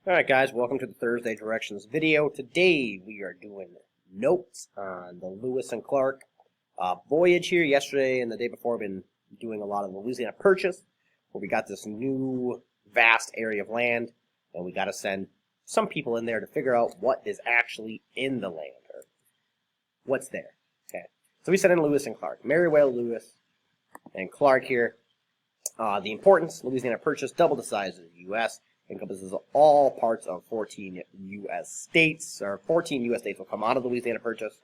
Alright guys, welcome to the Thursday Directions video. Today we are doing notes on the Lewis and Clark voyage here. Yesterday and the day before I've been doing a lot of the Louisiana Purchase, where we got this new vast area of land, and we got to send some people in there to figure out what is actually in the land, or what's there. Okay, so we sent in Lewis and Clark. Meriwether Lewis and Clark here. The importance: Louisiana Purchase doubled the size of the U.S., encompasses all parts of 14 U.S. states, or 14 U.S. states will come out of the Louisiana Purchase.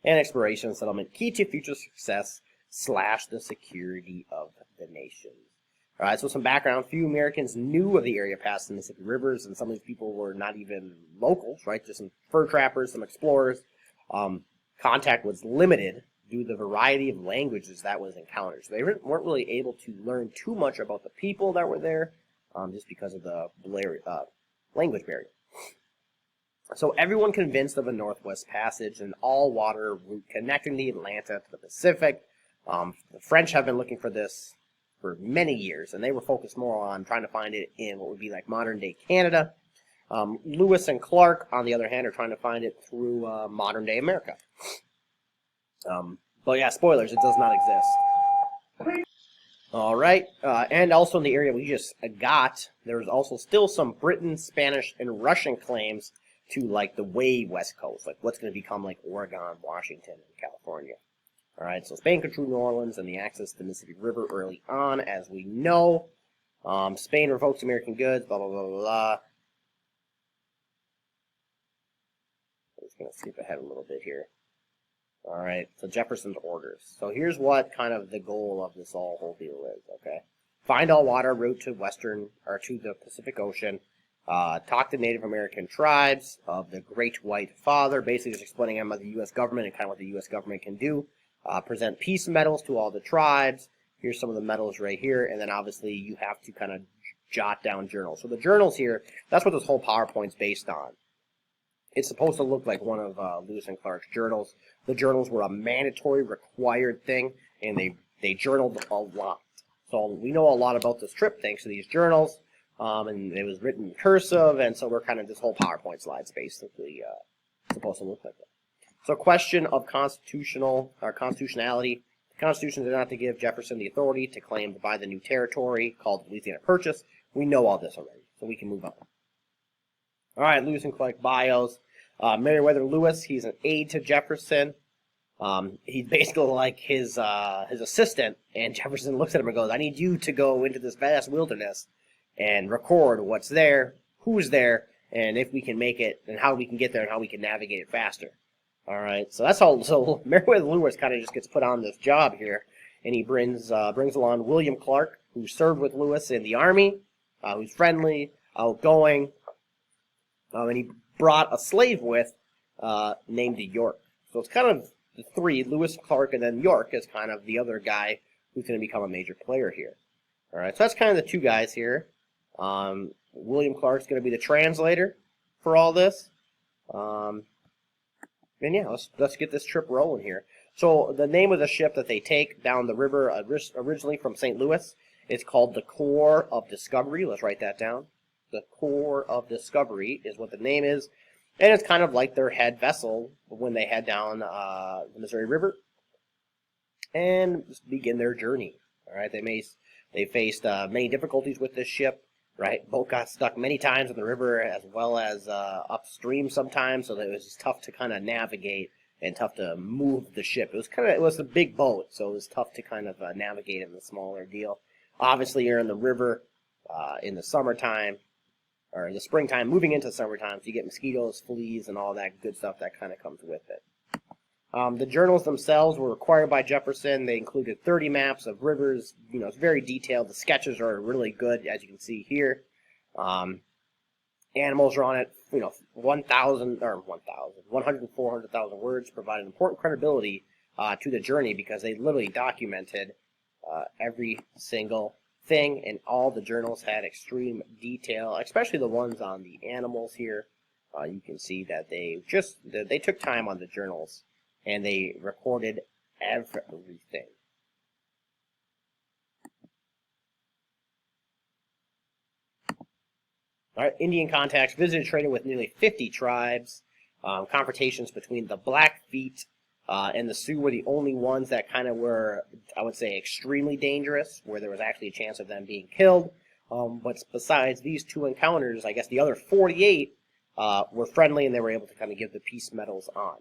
And exploration and settlement, key to future success / the security of the nation. Alright, so some background. Few Americans knew of the area past the Mississippi rivers, and some of these people were not even locals, right? Just some fur trappers, some explorers. Contact was limited due to the variety of languages that was encountered. So they weren't really able to learn too much about the people that were there, just because of the language barrier. So everyone convinced of a Northwest Passage, an all-water route connecting the Atlantic to the Pacific. The French have been looking for this for many years, and they were focused more on trying to find it in what would be like modern-day Canada. Lewis and Clark, on the other hand, are trying to find it through modern-day America. But yeah, spoilers, it does not exist. All right, and also in the area we just got, there's also still some Britain, Spanish, and Russian claims to like the way west coast, like what's going to become like Oregon, Washington, and California. All right, so Spain controlled New Orleans and the access to the Mississippi River early on, as we know. Spain revokes American goods, blah, blah, blah, blah, blah. I'm just going to skip ahead a little bit here. All right, so Jefferson's orders. So here's what kind of the goal of this whole deal is, okay? Find all water route to to the Pacific Ocean. Talk to Native American tribes of the Great White Father, basically just explaining about the U.S. government and kind of what the U.S. government can do. Present peace medals to all the tribes. Here's some of the medals right here, and then obviously you have to kind of jot down journals. So the journals here, that's what this whole PowerPoint's based on. It's supposed to look like one of Lewis and Clark's journals. The journals were a mandatory, required thing, and they journaled a lot. So we know a lot about this trip thanks to these journals, and it was written in cursive, and so we're kind of, this whole PowerPoint slide's basically supposed to look like that. So question of constitutionality. The Constitution did not to give Jefferson the authority to claim to buy the new territory called the Louisiana Purchase. We know all this already, so we can move on. All right, Lewis and Clark bios. Meriwether Lewis, he's an aide to Jefferson. He's basically like his assistant, and Jefferson looks at him and goes, I need you to go into this vast wilderness and record what's there, who's there, and if we can make it, and how we can get there, and how we can navigate it faster. All right, so that's all. So Meriwether Lewis kind of just gets put on this job here, and he brings along William Clark, who served with Lewis in the army, who's friendly, outgoing, and he brought a slave with named York. So it's kind of the three, Lewis, Clark, and then York is kind of the other guy who's going to become a major player here. All right, so that's kind of the two guys here. William Clark's going to be the translator for all this. And yeah, let's get this trip rolling here. So the name of the ship that they take down the river, originally from St. Louis, it's called the Corps of Discovery. Let's write that down. The Corps of Discovery is what the name is, and it's kind of like their head vessel when they head down the Missouri River and begin their journey. All right, they faced many difficulties with this ship. Right, boat got stuck many times in the river as well as upstream sometimes, so that it was just tough to kind of navigate and tough to move the ship. It was a big boat, so it was tough to kind of navigate in the smaller deal. Obviously, you're in the river in the summertime. Or in the springtime, moving into summertime, so you get mosquitoes, fleas, and all that good stuff that kind of comes with it. The journals themselves were required by Jefferson. They included 30 maps of rivers. You know, it's very detailed. The sketches are really good, as you can see here. Animals are on it. You know, 400,000 words, provided important credibility to the journey because they literally documented every single thing, and all the journals had extreme detail, especially the ones on the animals here. You can see that they took time on the journals, and they recorded everything. All right, Indian contacts visited, traded with nearly 50 tribes. Confrontations between the Blackfeet and the Sioux were the only ones that kind of were, I would say, extremely dangerous, where there was actually a chance of them being killed. But besides these two encounters, I guess the other 48 were friendly, and they were able to kind of give the peace medals on.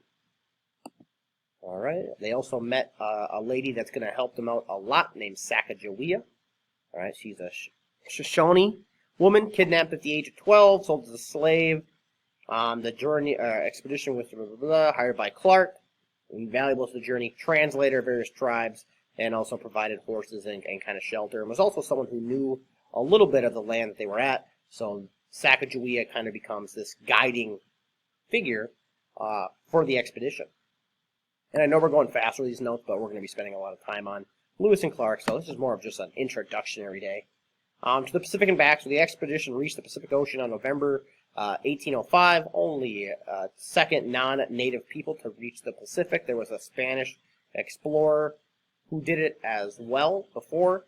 All right. They also met a lady that's going to help them out a lot named Sacagawea. All right. She's a Shoshone woman kidnapped at the age of 12, sold as a slave. The journey expedition was hired by Clark, invaluable to the journey, translator of various tribes, and also provided horses and kind of shelter. And was also someone who knew a little bit of the land that they were at. So Sacagawea kind of becomes this guiding figure for the expedition. And I know we're going fast with these notes, but we're going to be spending a lot of time on Lewis and Clark, so this is more of just an introductionary day. To the Pacific and back, so the expedition reached the Pacific Ocean on November 1805, only second non-native people to reach the Pacific. There was a Spanish explorer who did it as well before.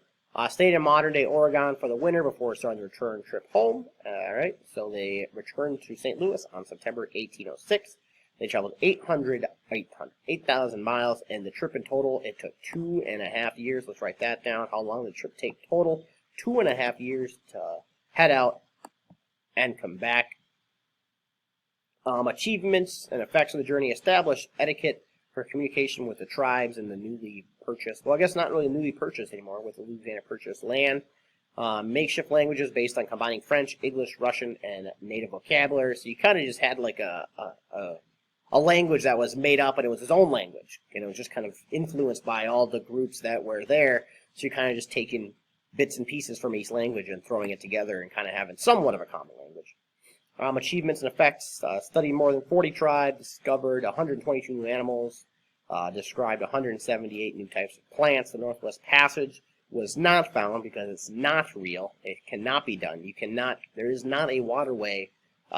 Stayed in modern-day Oregon for the winter before starting the return trip home. All right, so they returned to St. Louis on September 1806. They traveled 8,000 miles, and the trip in total, it took 2.5 years. Let's write that down. How long did the trip take total? 2.5 years to head out and come back. Achievements and effects of the journey: established etiquette for communication with the tribes and the newly purchased, well, I guess not really newly purchased anymore, with the Louisiana Purchase land. Makeshift languages based on combining French, English, Russian, and native vocabulary. So you kind of just had like a language that was made up, and it was its own language. And it was just kind of influenced by all the groups that were there. So you're kind of just taking bits and pieces from each language and throwing it together and kind of having somewhat of a common language. Achievements and effects: studied more than 40 tribes, discovered 122 new animals, described 178 new types of plants. The Northwest Passage was not found because it's not real. It cannot be done. There is not a waterway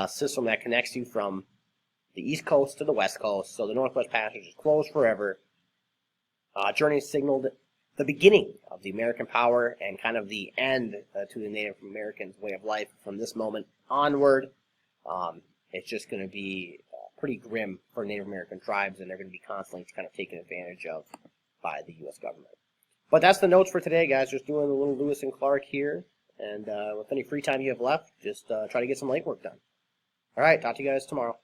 system that connects you from the East Coast to the West Coast, so the Northwest Passage is closed forever. Journey signaled the beginning of the American power and kind of the end to the Native Americans' way of life. From this moment onward, it's just going to be pretty grim for Native American tribes, and they're going to be constantly kind of taken advantage of by the U.S. government. But that's the notes for today, guys. Just doing a little Lewis and Clark here, and with any free time you have left, just try to get some legwork done. All right, talk to you guys tomorrow.